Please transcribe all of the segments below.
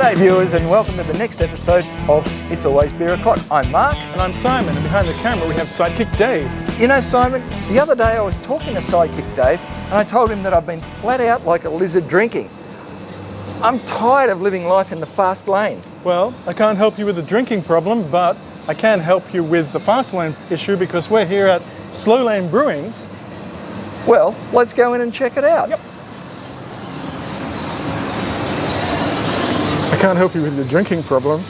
G'day viewers and welcome to the next episode of It's Always Beeroclock. I'm Mark. And I'm Simon, and behind the camera we have Sidekick Dave. You know, Simon, the other day I was talking to Sidekick Dave and I told him that I've been flat out like a lizard drinking. I'm tired of living life in the fast lane. Well, I can't help you with the drinking problem, but I can help you with the fast lane issue because we're here at Slow Lane Brewing. Well, let's go in and check it out. Yep. I can't help you with your drinking problem.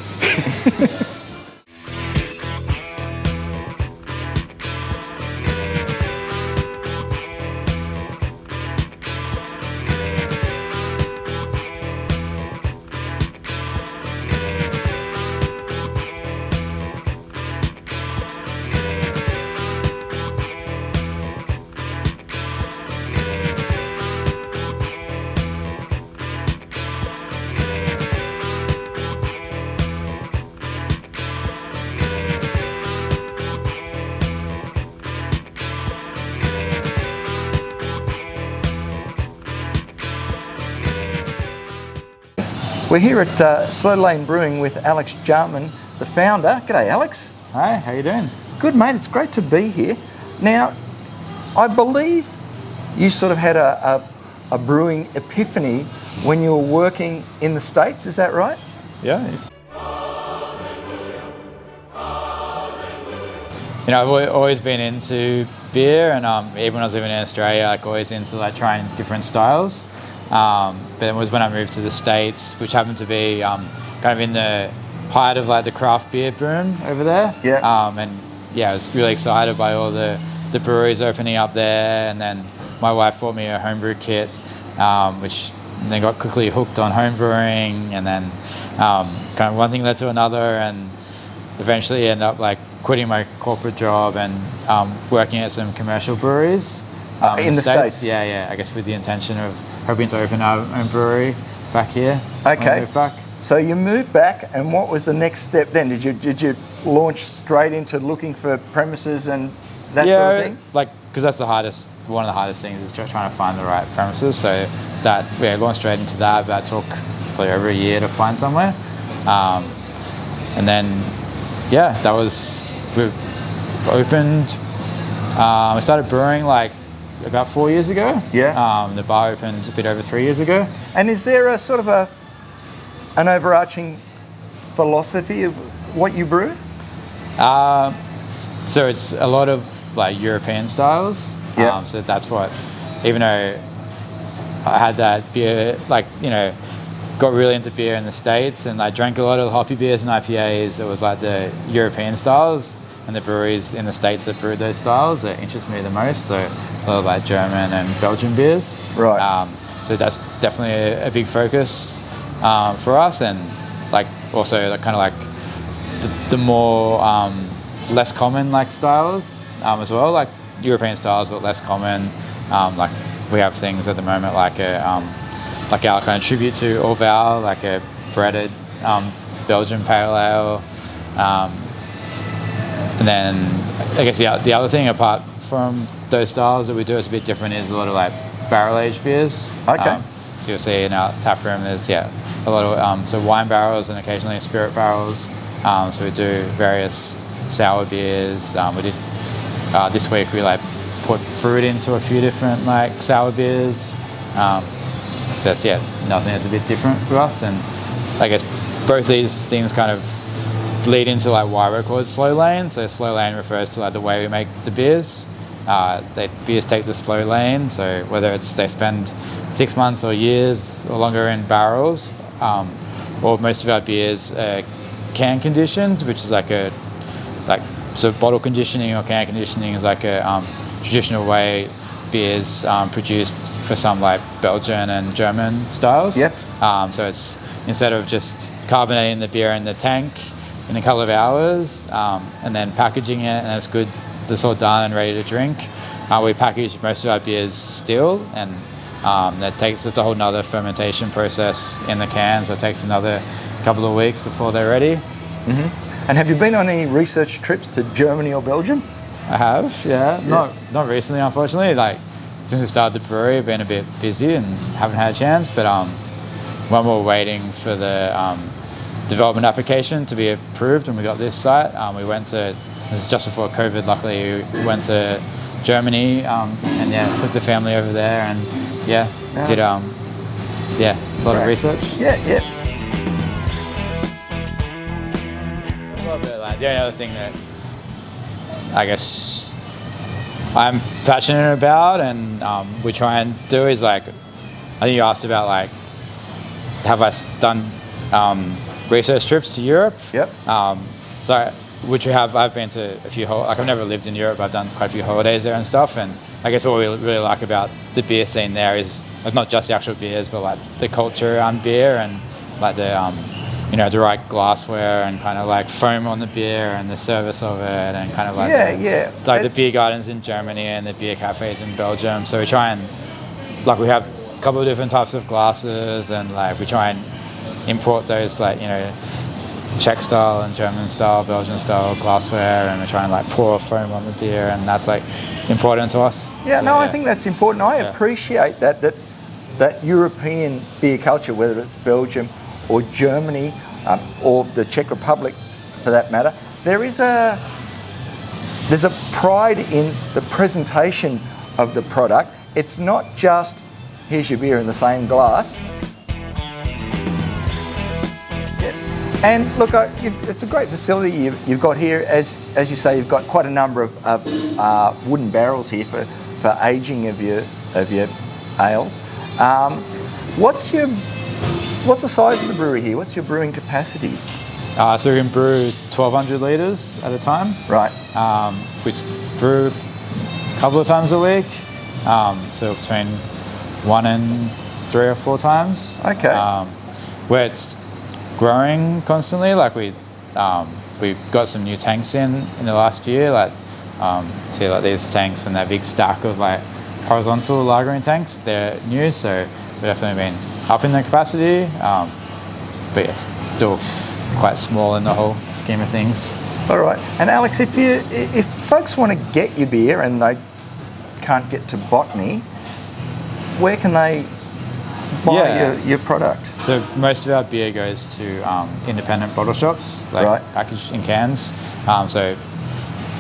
We're here at Slow Lane Brewing with Alex Jarman, the founder. G'day, Alex. Hi, how you doing? Good, mate. It's great to be here. Now, I believe you sort of had a brewing epiphany when you were working in the States. Is that right? Yeah. You know, I've always been into beer, and even when I was living in Australia, like always into like trying different styles. But it was when I moved to the States, which happened to be kind of in the height of like the craft beer boom over there. Yeah. And yeah, I was really excited by all the breweries opening up there. And then my wife bought me a homebrew kit, which then got quickly hooked on homebrewing. And then kind of one thing led to another, and eventually ended up like quitting my corporate job and working at some commercial breweries. In the States? Yeah. I guess with the intention of hoping to open our own brewery back here. Okay. Move back. So you moved back, and what was the next step then? Did you launch straight into looking for premises and that sort of thing? Like because that's one of the hardest things is trying to find the right premises. So that launched straight into that. That took probably over a year to find somewhere, and then we opened. We started brewing like about 4 years ago. Yeah. The bar opened a bit over 3 years ago. And is there a sort of an overarching philosophy of what you brew? So it's a lot of like European styles. Yeah. So that's what, even though I had that beer, like, you know, got really into beer in the States and I drank a lot of hoppy beers and IPAs, it was like the European styles and the breweries in the States that brewed those styles that interest me the most. So a lot of like German and Belgian beers. Right. So that's definitely a big focus for us, and like also like, kind of like the more less common like styles as well, like European styles but less common. Like we have things at the moment like like our kind of tribute to Orval, like a breaded Belgian pale ale. And then I guess the other thing apart from those styles that we do is a bit different is a lot of like barrel aged beers. Okay. So you'll see in our tap room there's a lot of so wine barrels and occasionally spirit barrels. So we do various sour beers. We did this week we like put fruit into a few different like sour beers. Just nothing is a bit different for us, and I guess both these things kind of lead into like why we're called Slow Lane. So Slow Lane refers to like the way we make the beers. Beers take the slow lane, so whether it's they spend 6 months or years or longer in barrels, or most of our beers are can conditioned, which is so bottle conditioning or can conditioning is like a traditional way beers produced for some like Belgian and German styles. Yep. So it's instead of just carbonating the beer in the tank in a couple of hours and then packaging it and it's good, it's all done and ready to drink. We package most of our beers still, and it's a whole nother fermentation process in the can, so it takes another couple of weeks before they're ready. Mm-hmm. And have you been on any research trips to Germany or Belgium? I have, yeah. Not recently, unfortunately. Like since we started the brewery, I've been a bit busy and haven't had a chance. But when we were waiting for the development application to be approved, and we got this site, we went to, this is just before COVID, luckily, we went to Germany, and yeah, took the family over there, and yeah, did a lot of research. Yeah. A little bit like the only other thing that I guess I'm passionate about, and we try and do is like, I think you asked about like, have I done research trips to Europe? Yep. So which we have. I've been to a few. Like I've never lived in Europe. I've done quite a few holidays there and stuff. And I guess what we really like about the beer scene there is like, not just the actual beers, but like the culture around beer, and like the the right glassware and kind of like foam on the beer and the service of it, and kind of like the beer gardens in Germany and the beer cafes in Belgium. So we try and like we have a couple of different types of glasses, and like we try and import those like Czech style and German style, Belgian style glassware, and we try and like pour foam on the beer, and that's like important to us. Yeah, so, I think that's important. I appreciate that European beer culture, whether it's Belgium or Germany or the Czech Republic for that matter. There's a pride in the presentation of the product. It's not just here's your beer in the same glass. And look, it's a great facility you've got here. As you say, you've got quite a number of wooden barrels here for aging of your ales. What's the size of the brewery here? What's your brewing capacity? So we can brew 1,200 litres at a time. Right. We brew a couple of times a week, so between 1 and 3 or 4 times. Okay. Where it's growing constantly. Like we got some new tanks in the last year. Like see like these tanks and that big stack of like horizontal lagering tanks. They're new, so we've definitely been upping the capacity. But yes, it's still quite small in the whole scheme of things. All right. And Alex, if folks want to get your beer and they can't get to Botany, where can they buy your product? So most of our beer goes to independent bottle shops, like packaged in cans. So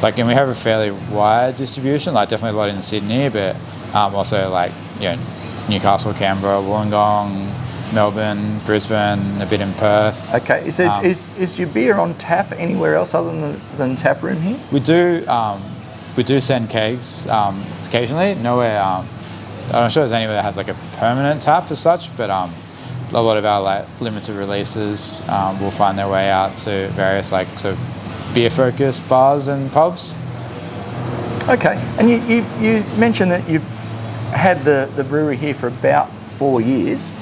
like, and we have a fairly wide distribution, like definitely a lot in Sydney, but also like Newcastle, Canberra, Wollongong, Melbourne, Brisbane, a bit in Perth. Okay, is your beer on tap anywhere else other than tap room here? We do send kegs occasionally. Nowhere. I'm not sure there's anywhere that has like a permanent tap as such, but a lot of our like limited releases will find their way out to various like sort of beer-focused bars and pubs. Okay, and you mentioned that you've had the brewery here for about 4 years.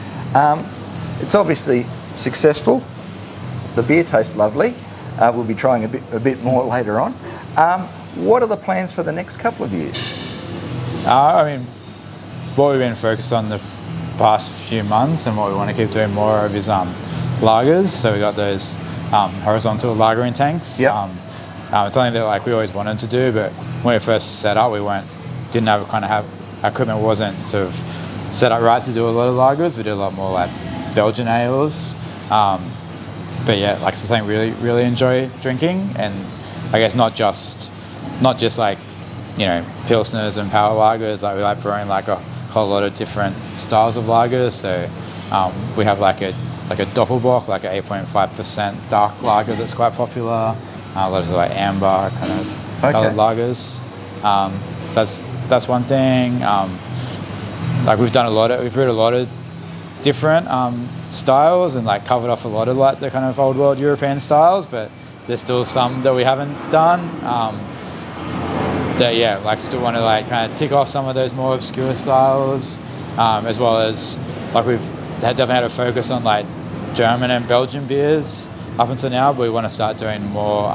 It's obviously successful. The beer tastes lovely. We'll be trying a bit more later on. What are the plans for the next couple of years? I mean, what we've been focused on the past few months and what we want to keep doing more of is lagers. So we got those horizontal lagering tanks. Yep. It's something that like we always wanted to do, but when we first set up, didn't have our equipment wasn't sort of set up right to do a lot of lagers. We did a lot more like Belgian ales. But yeah, like it's something really, really enjoy drinking, and I guess not just like pilsners and power lagers. Like we like brewing like a whole lot of different styles of lagers. So we have like a Doppelbock, like an 8.5% dark lager that's quite popular. A lot of like amber kind of coloured lagers. So that's one thing. Like we've brewed a lot of different styles and like covered off a lot of like the kind of old world European styles, but there's still some that we haven't done. That still want to like kind of tick off some of those more obscure styles, as well as like we've definitely had a focus on like German and Belgian beers up until now, but we want to start doing more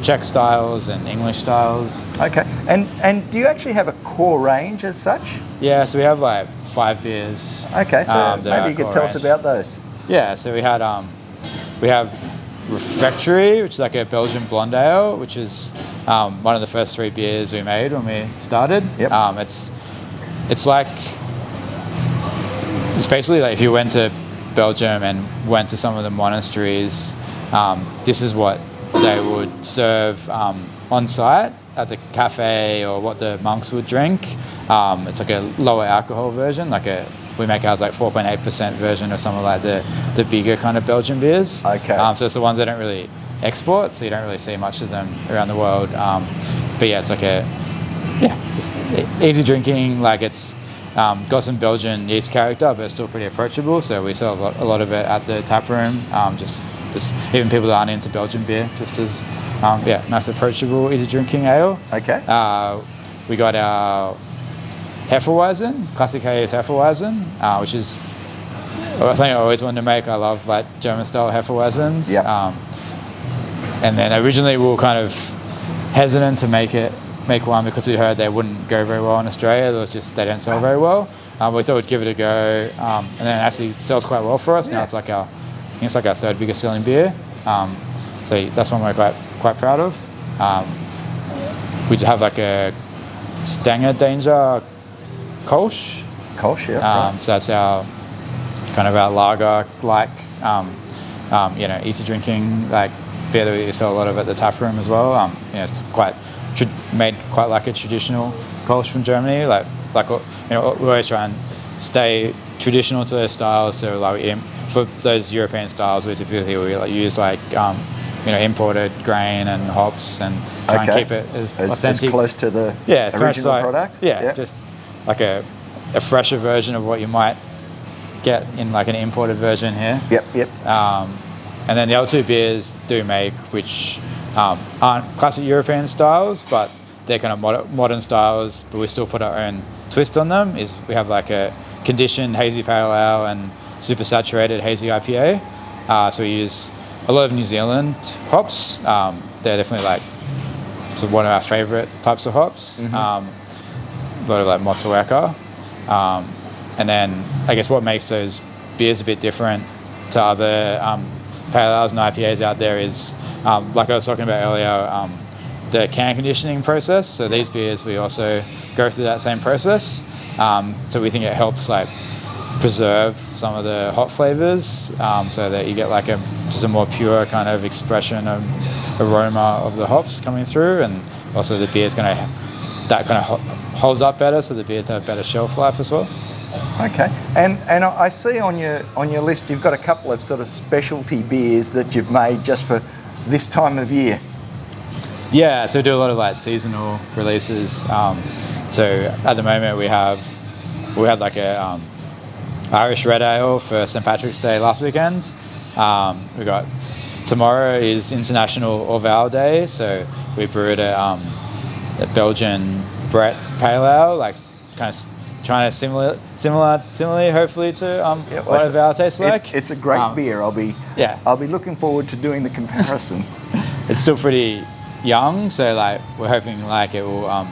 Czech styles and English styles. Okay, and do you actually have a core range as such? Yeah, so we have like 5 beers. Okay, so maybe you could tell us about those. Yeah, so we have Refectory, which is like a Belgian blonde ale, which is one of the first 3 beers we made when we started. Yep. It's basically like if you went to Belgium and went to some of the monasteries, this is what they would serve on site at the cafe, or what the monks would drink. It's like a lower alcohol version, we make ours like 4.8% version of some of like the bigger kind of Belgian beers. Okay. So it's the ones that don't really export, so you don't really see much of them around the world. But yeah, it's like just easy drinking. Like it's got some Belgian yeast character, but it's still pretty approachable. So we sell a lot of it at the tap room. Just even people that aren't into Belgian beer, just as nice, approachable, easy drinking ale. Okay. We got our Hefeweizen, classic Hayes Hefeweizen, which is a thing I always wanted to make. I love like German style Hefeweizens. Yep. And then originally we were kind of hesitant to make one because we heard they wouldn't go very well in Australia. It was just they don't sell very well. We thought we'd give it a go, and then it actually sells quite well for us. Now it's like our third biggest selling beer. So that's one we're quite proud of. We have like a Stanger Danger Kolsch. Kolsch, yeah. Right. So that's our kind of our lager, like easy drinking, like beer that we sell a lot of at the tap room as well. It's quite made quite like a traditional Kolsch from Germany. We always try and stay traditional to those styles. So for those European styles, we typically use imported grain and hops, and try and keep it as authentic, as close to the original product. Just like a fresher version of what you might get in like an imported version here. Yep. And then the other two beers do make, which aren't classic European styles, but they're kind of modern styles, but we still put our own twist on them. We have like a conditioned hazy pale ale and super saturated hazy IPA. So we use a lot of New Zealand hops. They're definitely like one of our favorite types of hops. A lot of like Motueka. And then I guess what makes those beers a bit different to other pale ales and IPAs out there is, like I was talking about earlier, the can conditioning process. So these beers, we also go through that same process. So we think it helps like preserve some of the hop flavors, so that you get like just a more pure kind of expression of aroma of the hops coming through, and also the beer's that kind of holds up better, so the beers have better shelf life as well. Okay, and I see on your list you've got a couple of sort of specialty beers that you've made just for this time of year. Yeah, so we do a lot of like seasonal releases. So at the moment we had like a Irish red ale for St. Patrick's Day last weekend. We got tomorrow is International Orval Day, so we brewed a Belgian Brett Pale Ale, like kind of trying to similarly hopefully to what a ale tastes like. It's a great beer. I'll be looking forward to doing the comparison. It's still pretty young, so like we're hoping like it will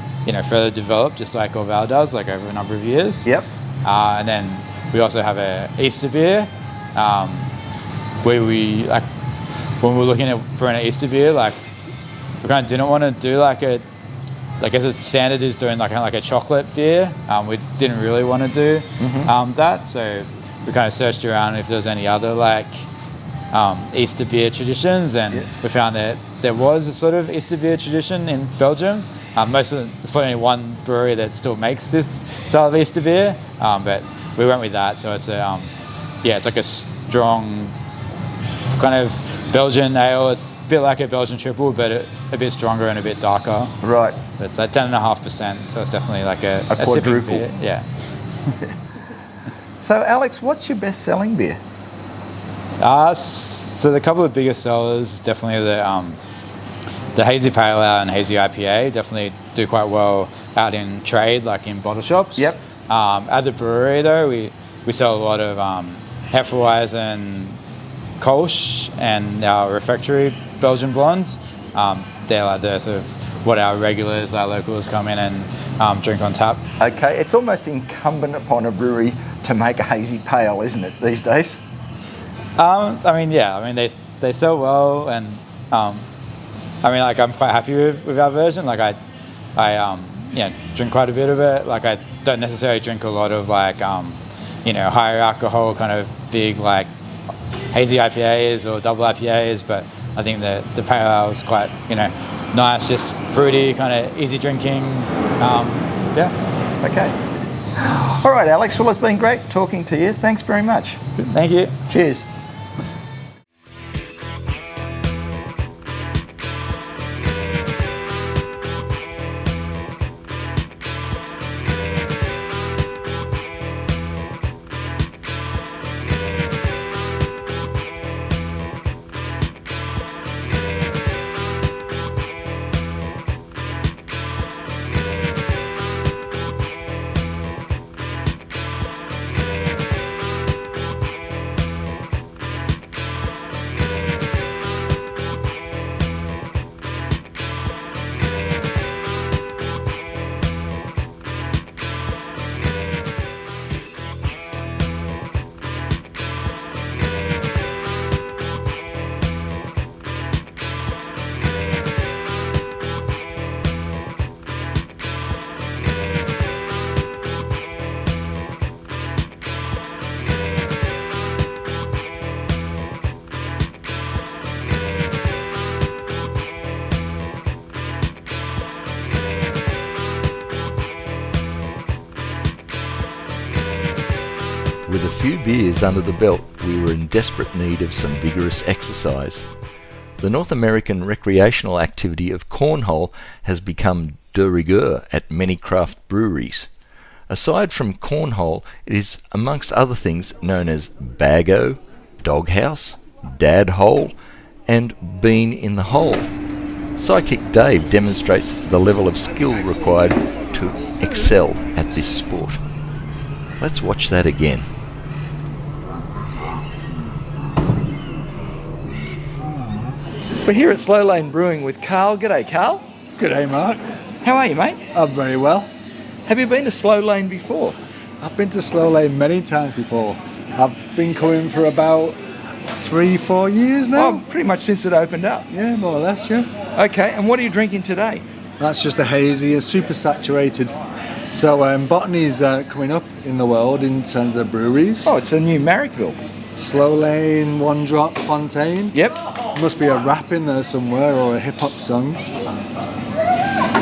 further develop just like Orval does, like over a number of years. Yep. And then we also have a Easter beer, where we like when we're looking at brewing an Easter beer, like we kind of didn't want to do like a, I guess the standard is doing like a chocolate beer. We didn't really want to do that, so we kind of searched around if there was any other like Easter beer traditions, and we found that there was a sort of Easter beer tradition in Belgium. There's probably only one brewery that still makes this style of Easter beer, but we went with that. So it's it's like a strong kind of Belgian ale. It's a bit like a Belgian triple, but a bit stronger and a bit darker. Right. It's like 10.5%, so it's definitely like a quadruple. Beer. Yeah. So Alex, what's your best-selling beer? So the couple of biggest sellers, definitely the hazy pale ale and hazy IPA definitely do quite well out in trade, like in bottle shops. Yep. At the brewery though, we sell a lot of Hefeweizen, Kolsch, and our refectory Belgian blonde. They're like the sort of what our regulars, our locals come in and drink on tap. Okay, it's almost incumbent upon a brewery to make a hazy pale, isn't it, these days? They sell well, and I'm quite happy with our version. Like I drink quite a bit of it. Like I don't necessarily drink a lot of like higher alcohol kind of big like hazy IPAs or double IPAs, but I think the pale ale is quite, nice, just fruity, kind of easy drinking. Okay. All right, Alex. Well, it's been great talking to you. Thanks very much. Thank you. Cheers. With a few beers under the belt, we were in desperate need of some vigorous exercise. The North American recreational activity of cornhole has become de rigueur at many craft breweries. Aside from cornhole, it is, amongst other things, known as bago, doghouse, dad hole, and bean in the hole. Sidekick Dave demonstrates the level of skill required to excel at this sport. Let's watch that again. We're here at Slow Lane Brewing with Carl. G'day, Carl. G'day, Mark. How are you, mate? I'm very well. Have you been to Slow Lane before? I've been to Slow Lane many times before. I've been coming for about 3-4 years now. Oh, pretty much since it opened up. Yeah, more or less, yeah. Okay, and what are you drinking today? That's just a hazy, a super saturated. So botany's coming up in the world in terms of the breweries. Oh, it's a new Marrickville. Slow Lane, One Drop, Fontaine. Yep. Must be a rap in there somewhere or a hip-hop song.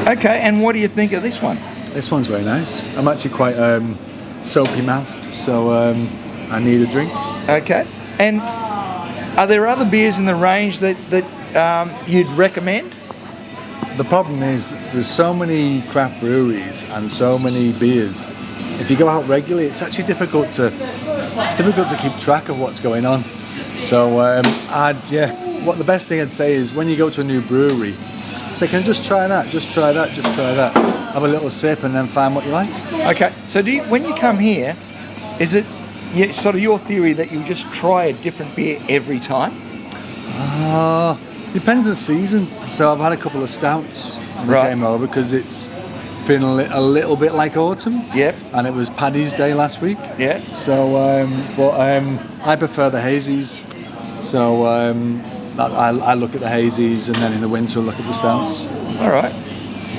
Okay, and what do you think of this one? This one's very nice. I'm actually quite soapy mouthed, so I need a drink. Okay, and are there other beers in the range that you'd recommend? The problem is there's so many craft breweries and so many beers. If you go out regularly, it's actually difficult to keep track of what's going on. So what the best thing I'd say is when you go to a new brewery, say, can I just try that, just try that, just try that. Have a little sip and then find what you like. Okay, so when you come here, is it sort of your theory that you just try a different beer every time? Depends on the season. So I've had a couple of stouts when I came over because it's feeling a little bit like autumn. Yep. And it was Paddy's Day last week. Yeah. So, I prefer the hazies. So I look at the hazies and then in the winter look at the stouts. All right.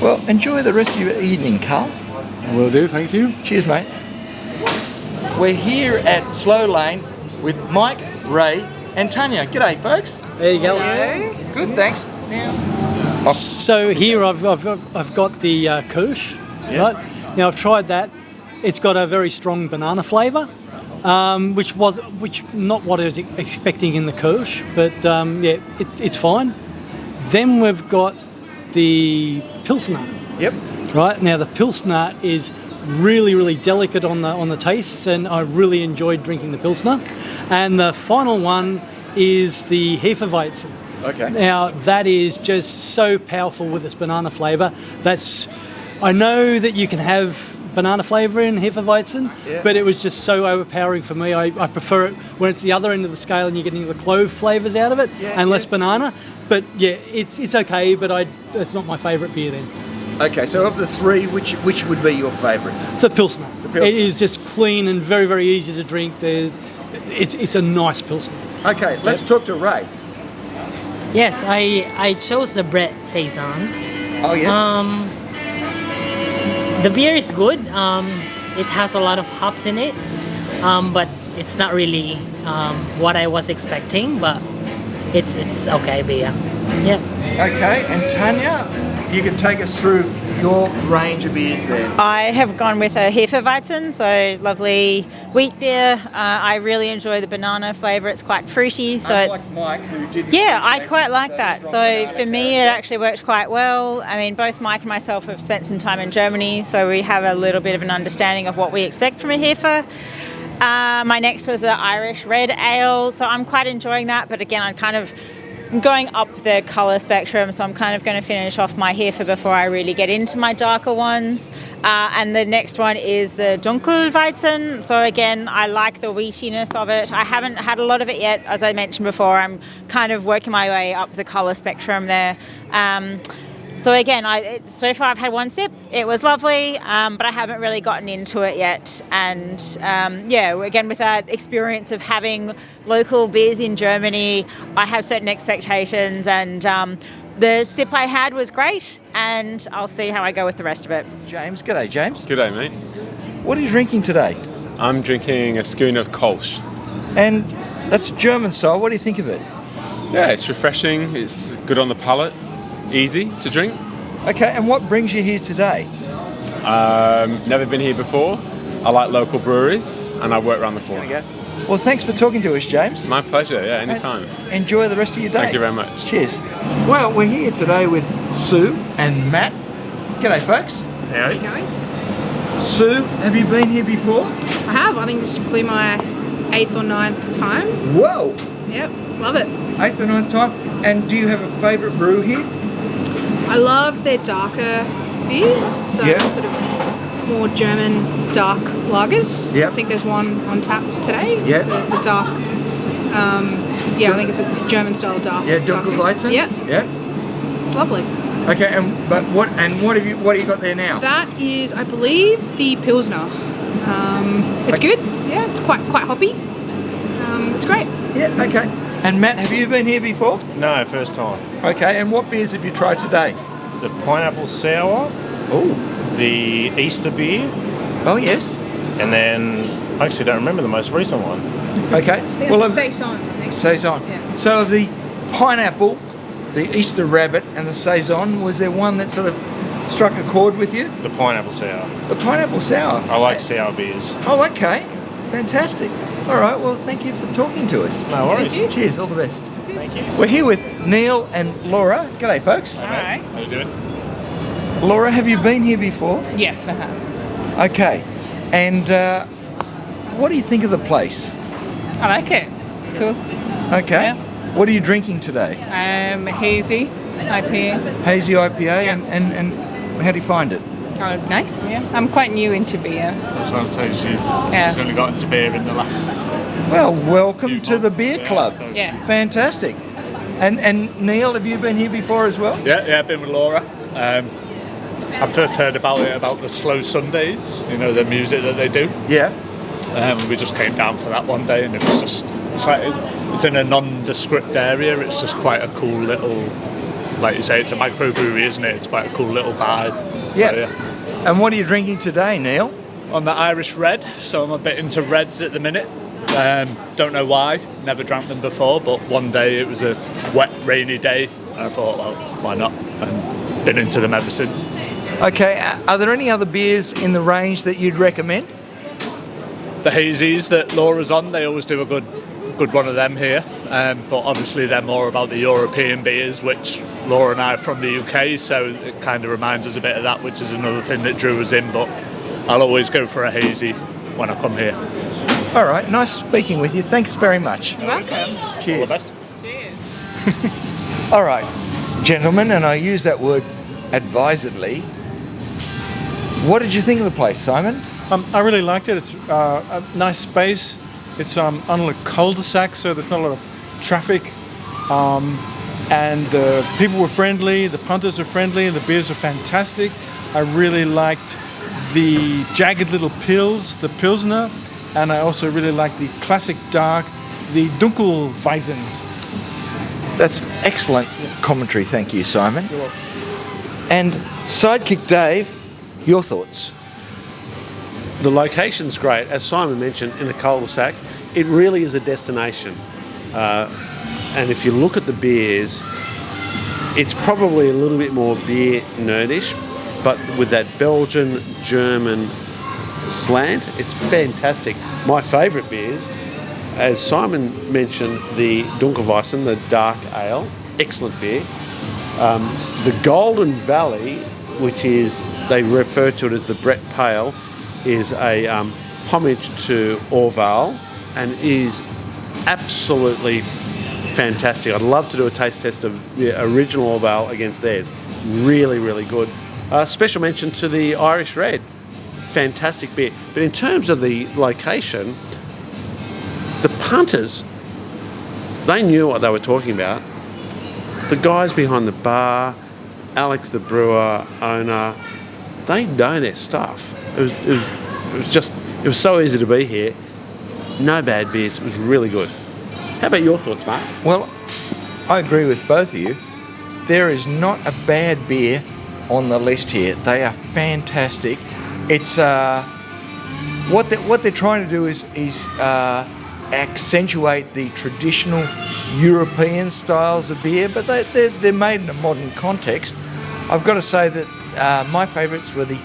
Well, enjoy the rest of your evening, Carl. Will do, thank you. Cheers, mate. We're here at Slow Lane with Mike, Ray, and Tanya. G'day, folks. There you go. Hello. Good, thanks. So here I've got the Kirsch, right? Now I've tried that. It's got a very strong banana flavour, which not what I was expecting in the Kirsch, but it's fine. Then we've got the Pilsner. Yep. Right now the Pilsner is really, really delicate on the tastes, and I really enjoyed drinking the Pilsner. And the final one is the Hefeweizen. Okay. Now that is just so powerful with its banana flavour. I know that you can have banana flavour in Hefeweizen, but it was just so overpowering for me. I prefer it when it's the other end of the scale and you're getting the clove flavours out of it and less banana. But yeah, it's okay, but it's not my favourite beer then. Okay, so of the three, which would be your favourite? The Pilsner. Pilsner. It is just clean and very, very easy to drink. It's a nice Pilsner. Okay, let's talk to Ray. Yes, I chose the Brett Saison. Oh, yes. The beer is good. It has a lot of hops in it, but it's not really what I was expecting, but it's okay beer. Yeah. Okay, and Tanya, you can take us through your range of beers there. I have gone with a Hefeweizen, so lovely wheat beer. I really enjoy the banana flavour. It's quite fruity, so it's Mike, who did. yeah, I quite like that. So for me, it actually works quite well. I mean, both Mike and myself have spent some time in Germany, so we have a little bit of an understanding of what we expect from a Hefe. My next was the Irish Red Ale, so I'm quite enjoying that. But again, I'm going up the colour spectrum, so I'm kind of going to finish off my Hefe before I really get into my darker ones. And the next one is the Dunkelweizen. So again, I like the wheatiness of it. I haven't had a lot of it yet, as I mentioned before. I'm kind of working my way up the colour spectrum there. So again, so far I've had one sip. It was lovely, but I haven't really gotten into it yet. And again, with that experience of having local beers in Germany, I have certain expectations. And the sip I had was great, and I'll see how I go with the rest of it. James, g'day, James. G'day, mate. What are you drinking today? I'm drinking a schooner Kolsch. And that's German style. What do you think of it? Yeah, it's refreshing. It's good on the palate. Easy to drink. Okay, and what brings you here today? Never been here before. I like local breweries, and I work around the corner. Well, thanks for talking to us, James. My pleasure. Yeah, anytime. Enjoy the rest of your day. Thank you very much. Cheers. Well, we're here today with Sue and Matt. G'day, folks. How are you going? Sue, have you been here before? I have. I think this is probably my 8th or 9th time. Whoa! Yep, love it. 8th or 9th time. And do you have a favourite brew here? I love their darker beers, so sort of more German dark lagers. Yep. I think there's one on tap today. Yeah. The dark. I think it's a German style dark. Yeah, Dunkelweizen. Yeah. Yeah. It's lovely. Okay, what have you got there now? That is, I believe, the Pilsner. It's good. Yeah, it's quite hoppy. It's great. Yeah. Okay. And Matt, have you been here before? No, first time. Okay, and what beers have you tried today? The pineapple sour. Oh. The Easter beer. Oh, yes. And then, I actually don't remember the most recent one. Okay. I think it's a Saison, I think. Saison. Yeah. So the pineapple, the Easter rabbit, and the Saison, was there one that sort of struck a chord with you? The pineapple sour. The pineapple sour. I like sour beers. Oh, okay. Fantastic. All right, well, thank you for talking to us. No worries. Cheers, all the best. Thank you. We're here with Neil and Laura. G'day, folks. Hi. How you doing? Laura, have you been here before? Yes, I have. Okay. And what do you think of the place? I like it. It's cool. Okay. Yeah. What are you drinking today? Hazy IPA. Hazy IPA, and how do you find it? Oh, nice. Yeah. I'm quite new into beer. That's what I'm saying. She's only got into beer in the last. Well, welcome to the beer club. Yes. Fantastic. And Neil, have you been here before as well? Yeah, I've been with Laura. I first heard about the Slow Sundays, the music that they do. Yeah. We just came down for that one day, and it was just, it's in a nondescript area. It's just quite a cool little, like you say, it's a microbrewery, isn't it? It's quite a cool little vibe. Yeah. So, yeah. And what are you drinking today, Neil? On the Irish Red, so I'm a bit into reds at the minute. Don't know why, never drank them before, but one day it was a wet, rainy day, and I thought, well, why not? And been into them ever since. Okay, are there any other beers in the range that you'd recommend? The hazies that Laura's on, they always do a good one of them here, but obviously they're more about the European beers, which Laura and I are from the UK, so it kind of reminds us a bit of that, which is another thing that drew us in, but I'll always go for a hazy when I come here. All right, nice speaking with you. Thanks very much. You're welcome. Cheers. All the best. Cheers. All right, gentlemen, and I use that word advisedly. What did you think of the place, Simon? I really liked it. It's a nice space. It's on a cul-de-sac, so there's not a lot of traffic. And the people were friendly, the punters are friendly, and the beers are fantastic. I really liked the jagged little pills, the Pilsner, and I also really liked the classic dark, the Dunkelweizen. That's excellent commentary, thank you, Simon. You're welcome. And Sidekick Dave, your thoughts? The location's great. As Simon mentioned, in a cul-de-sac, it really is a destination. And if you look at the beers, it's probably a little bit more beer nerdish, but with that Belgian, German slant, it's fantastic. My favourite beers, as Simon mentioned, the Dunkelweizen, the dark ale, excellent beer. The Golden Valley, which is, they refer to it as the Brett Pale, is a homage to Orval and is absolutely fantastic. I'd love to do a taste test of the original Orval against theirs. Really, really good. Special mention to the Irish Red. Fantastic beer. But in terms of the location, the punters, they knew what they were talking about. The guys behind the bar, Alex the brewer, owner, they know their stuff. It was so easy to be here. No bad beers. It was really good. How about your thoughts, Mark? Well, I agree with both of you. There is not a bad beer on the list here. They are fantastic. It's what they're trying to do is accentuate the traditional European styles of beer, but they're made in a modern context. I've got to say that my favourites were the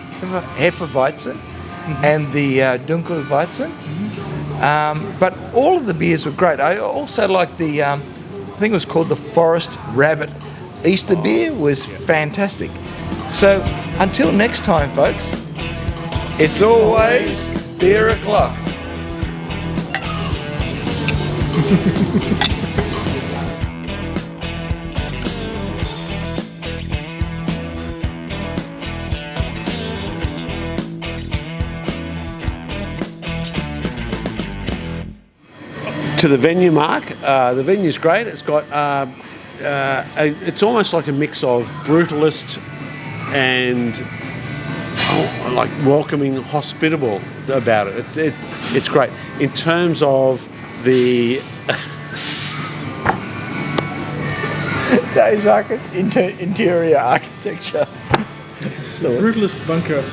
Hefeweizen and the Dunkelweizen. But all of the beers were great. I also like the, I think it was called the Forest Rabbit Easter beer was fantastic. So until next time, folks, it's always Beeroclock. To the venue, Mark. The venue's great. It's got it's almost like a mix of brutalist and like welcoming, hospitable about it. It's great. In terms of the Dave's interior architecture. The brutalist bunker.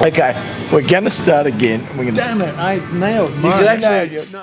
Okay, we're going to start again. We're going to. Damn it! I nailed You mine. can actually.